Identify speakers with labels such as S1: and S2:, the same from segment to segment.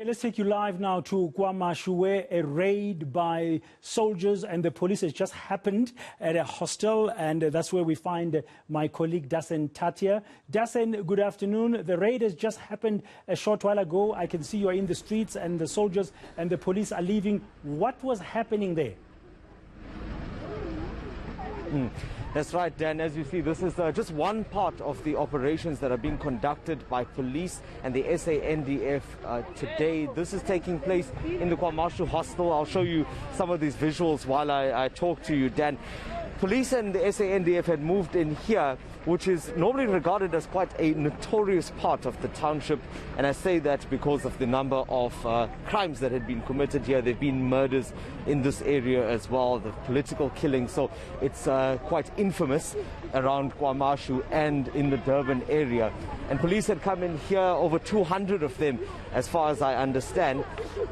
S1: Let's take you live now to KwaMashu, where a raid by soldiers and the police has just happened at a hostel, and that's where we find my colleague Dasen Thathiah. Dasen, good afternoon. The raid has just happened a short while ago. I can see you are in the streets and the soldiers and the police are leaving. What was happening there?
S2: That's right, Dan. As you see, this is just one part of the operations that are being conducted by police and the SANDF today. This is taking place in the KwaMashu hostel. I'll show you some of these visuals while I talk to you, Dan. Police and the SANDF had moved in here, which is normally regarded as quite a notorious part of the township. And I say that because of the number of crimes that had been committed here. There have been murders in this area as well, the political killings. So it's quite infamous around KwaMashu and in the Durban area. And police had come in here, over 200 of them, as far as I understand,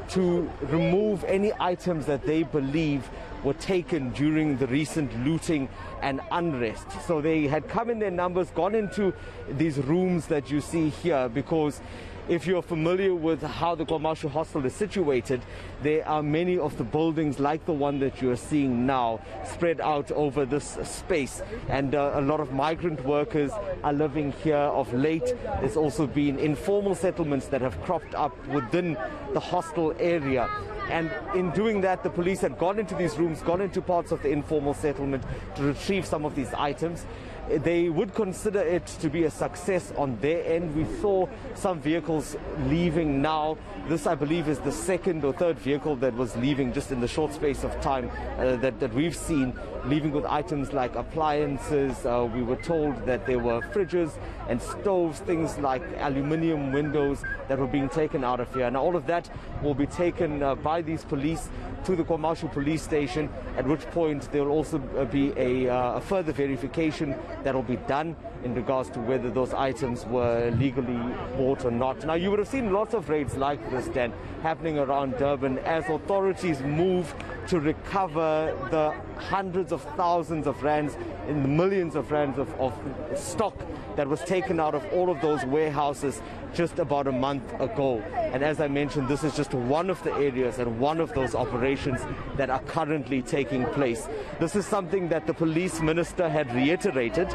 S2: to remove any items that they believe were taken during the recent looting and unrest. So they had come in their numbers, gone into these rooms that you see here, because if you're familiar with how the KwaMashu hostel is situated, there are many of the buildings like the one that you're seeing now spread out over this space, and a lot of migrant workers are living here of late. There's also been informal settlements that have cropped up within the hostel area. And in doing that, the police had gone into these rooms, gone into parts of the informal settlement to retrieve some of these items. They would consider it to be a success on their end. We saw some vehicles leaving now. This, I believe, is the second or third vehicle that was leaving just in the short space of time that we've seen, leaving with items like appliances. We were told that there were fridges and stoves, things like aluminium windows that were being taken out of here. Now, all of that will be taken by these police to the KwaMashu police station, at which point there will also be a further verification that will be done in regards to whether those items were legally bought or not. Now, you would have seen lots of raids like this, Dan, happening around Durban as authorities move to recover the hundreds of thousands of rands and the millions of rands of stock that was taken out of all of those warehouses just about a month ago. And as I mentioned, this is just one of the areas and one of those operations that are currently taking place. This is something that the police minister had reiterated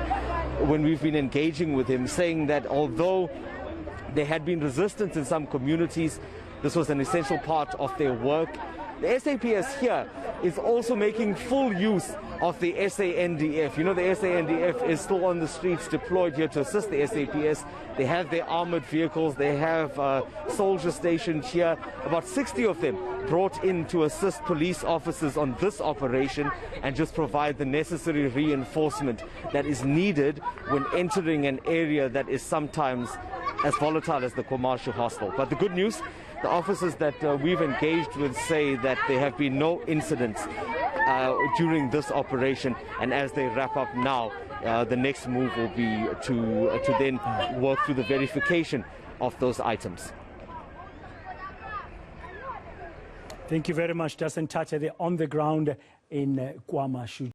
S2: when we've been engaging with him, saying that although there had been resistance in some communities, this was an essential part of their work. The SAPS here is also making full use of the SANDF. You know, the SANDF is still on the streets deployed here to assist the SAPS. They have their armored vehicles. They have soldiers stationed here, about 60 of them brought in to assist police officers on this operation and just provide the necessary reinforcement that is needed when entering an area that is sometimes as volatile as the KwaMashu hostel. But the good news, the officers that we've engaged with say that there have been no incidents during this operation, and as they wrap up now, the next move will be to then work through the verification of those items.
S1: Thank you very much, Dasen Thathiah. They're on the ground in KwaMashu.